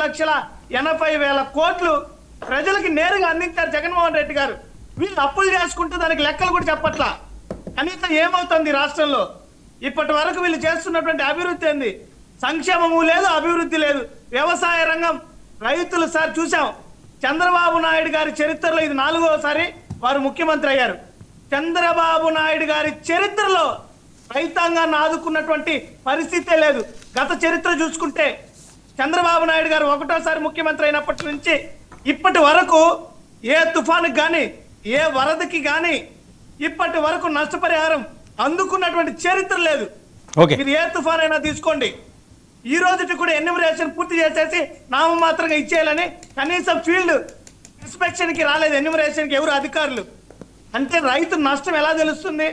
4,80,000 కోట్లు ప్రజలకి నేరుగా అందించారు జగన్మోహన్ రెడ్డి గారు. వీళ్ళు అప్పులు చేసుకుంటే దానికి లెక్కలు కూడా చెప్పట్లా. కనీసం ఏమవుతుంది రాష్ట్రంలో? ఇప్పటి వరకు వీళ్ళు చేస్తున్నటువంటి అభివృద్ధి ఏంది? సంక్షేమము లేదు, అభివృద్ధి లేదు. వ్యవసాయ రంగం, రైతులు సార్ చూసాం. చంద్రబాబు నాయుడు గారి చరిత్రలో ఇది 4వసారి వారు ముఖ్యమంత్రి అయ్యారు. చంద్రబాబు నాయుడు గారి చరిత్రలో రైతాంగాన్ని ఆదుకున్నటువంటి పరిస్థితే లేదు. గత చరిత్ర చూసుకుంటే చంద్రబాబు నాయుడు గారు 1వసారి ముఖ్యమంత్రి అయినప్పటి నుంచి ఇప్పటి వరకు ఏ తుఫానుకి కానీ ఏ వరదకి కానీ ఇప్పటి వరకు నష్టపరిహారం అందుకున్నటువంటి చరిత్ర లేదు. మీరు ఏ తుఫాన్ అయినా తీసుకోండి, ఈ రోజుకి కూడా ఎన్యూమరేషన్ పూర్తి చేసేసి నామమాత్రంగా ఇచ్చేయాలని కనీసం ఫీల్డ్ ఇన్స్పెక్షన్ కి రాలేదు ఎన్యూమరేషన్ కి ఎవరు అధికారులు. అంటే రైతు నష్టం ఎలా తెలుస్తుంది?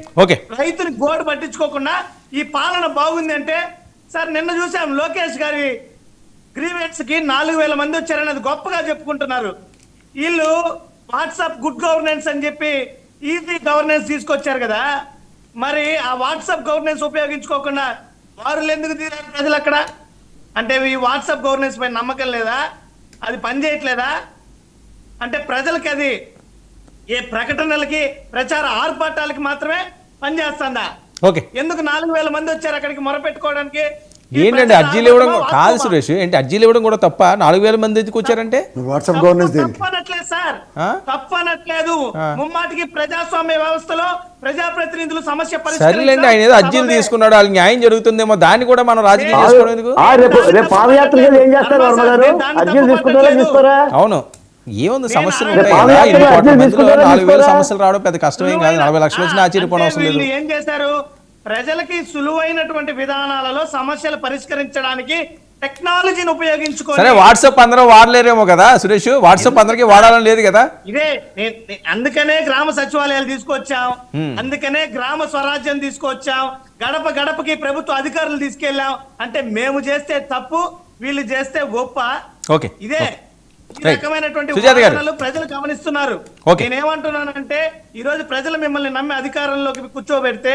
రైతుని గోడు పట్టించుకోకుండా ఈ పాలన బాగుంది అంటే సార్ నిన్న చూసాం లోకేష్ గారి గ్రీవెన్స్ కి 4,000 మంది వచ్చారని అది గొప్పగా చెప్పుకుంటున్నారు. వీళ్ళు వాట్సాప్ గుడ్ గవర్నెన్స్ అని చెప్పి ఈజీ గవర్నెన్స్ తీసుకొచ్చారు కదా, మరి ఆ వాట్సాప్ గవర్నెన్స్ ఉపయోగించుకోకుండా వారు ఎందుకు తీరారు ప్రజలు అక్కడ? అంటే ఈ వాట్సాప్ గవర్నెన్స్ పైన నమ్మకం లేదా? అది పనిచేయట్లేదా? అంటే ప్రజలకి అది ఏ ప్రకటనలకి ప్రచార ఆర్భాటాలకి మాత్రమే పనిచేస్తుందా? ఎందుకు 4,000 మంది వచ్చారు అక్కడికి మొరపెట్టుకోవడానికి? ఏంటంటే అర్జీలు ఇవ్వడం కాదు సురేష్, ఏంటి అర్జీలు ఇవ్వడం కూడా తప్ప? 4,000 మంది ఎందుకు వచ్చారంటే వాట్సాప్ గవర్నెన్స్ తప్పనట్లేదు సార్, తప్పనట్లేదు. ముమ్మాటికి ప్రజాస్వామ్య వ్యవస్థలో ప్రజాప్రతినిధులు సమస్య సరేలేండి. ఆయన ఏదో అర్జీలు తీసుకున్నాడు, వాళ్ళకి న్యాయం జరుగుతుందేమో, దాన్ని కూడా మనం రాజకీయం చేసుకోవడం ఎందుకు? అవును, ఏముంది సమస్యలు ఉంటాయి కదా, 4,000 సమస్యలు రావడం పెద్ద కష్టమేం కాదు. 40 లక్షలు వచ్చిన ఆశ్చర్యపోవడం అవసరం లేదు. ఏం చేశారు? ప్రజలకి సులువైనటువంటి విధానాలలో సమస్యలు పరిష్కరించడానికి టెక్నాలజీని ఉపయోగించుకో. సరే, వాట్సాప్ అందరూ వాడలేరేమో కదా సురేష్, వాట్సాప్ అందరికి వాడాలని లేదు కదా. ఇదే అందుకనే గ్రామ సచివాలయాలు తీసుకొచ్చాం, అందుకనే గ్రామ స్వరాజ్యం తీసుకొచ్చాం, గడప గడపకి ప్రభుత్వ అధికారులు తీసుకెళ్ళాం. అంటే మేము చేస్తే తప్పు, వీళ్ళు చేస్తే గొప్ప. ఇదే ఈ రకమైనటువంటి వాదనలు ప్రజలు గమనిస్తున్నారు. నేనేమంటున్నానంటే ఈ రోజు ప్రజలు మిమ్మల్ని నమ్మి అధికారంలోకి కూర్చోబెడితే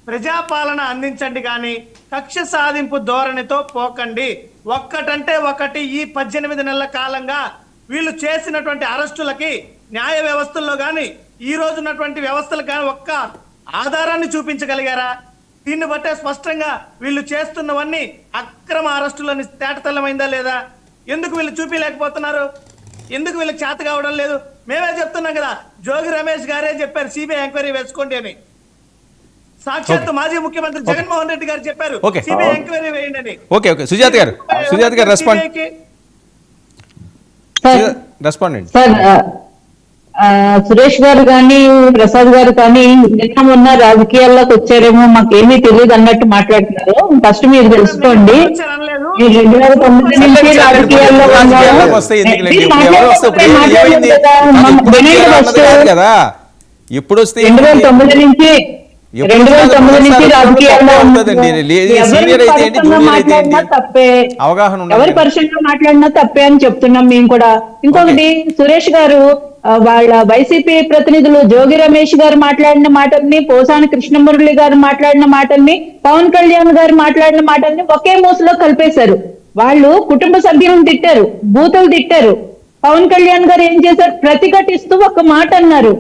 ప్రజాపాలన అందించండి కానీ కక్ష సాధింపు ధోరణితో పోకండి. ఒక్కటంటే ఒకటి, ఈ 18 నెలల కాలంగా వీళ్ళు చేసినటువంటి అరెస్టులకి న్యాయ వ్యవస్థల్లో కానీ ఈ రోజు ఉన్నటువంటి వ్యవస్థలకు కానీ ఒక్క ఆధారాన్ని చూపించగలిగారా? దీన్ని బట్టే స్పష్టంగా వీళ్ళు చేస్తున్నవన్నీ అక్రమ అరెస్టులని తేటతెల్లమైందా లేదా? ఎందుకు వీళ్ళు చూపించలేకపోతున్నారు? ఎందుకు వీళ్ళకి చేత కావడం లేదు? మేమే చెప్తున్నాం కదా, జోగి రమేష్ గారే చెప్పారు సిబిఐ ఎంక్వైరీ వేసుకోండి అని. సాక్షాత్ మాజీ ముఖ్యమంత్రి జగన్మోహన్ రెడ్డి గారు చెప్పారు సిబిఐ ఎంక్వైరీ వేయండి అని. సుజాత గారు రెస్పాండెంట్. సురేష్ గారు కానీ ప్రసాద్ గారు కానీ నిన్న మొన్న రాజకీయాల్లోకి వచ్చారేమో మాకేమీ తెలియదు అన్నట్టు మాట్లాడుతున్నారు. ఫస్ట్ మీరు తెలుసుకోండి, 2009 నుంచి రాజకీయాల్లో ఎప్పుడు వస్తే 2009 నుంచి రాజకీయాల్లో తప్పే, ఎవరి పరిషత్లో మాట్లాడినా తప్పే అని చెప్తున్నాం మేము కూడా. ఇంకొకటి, సురేష్ గారు వాళ్ళ వైసీపీ ప్రతినిధులు జోగి రమేష్ గారు మాట్లాడిన మాటల్ని, పోసాని కృష్ణమురళి గారు మాట్లాడిన మాటల్ని, పవన్ కళ్యాణ్ గారు మాట్లాడిన మాటల్ని ఒకే మూసలో కలిపేశారు. వాళ్ళు కుటుంబ సభ్యులను తిట్టారు, బూతులు తిట్టారు. పవన్ కళ్యాణ్ గారు ఏం చేశారు? ప్రతిఘటిస్తూ ఒక మాట అన్నారు,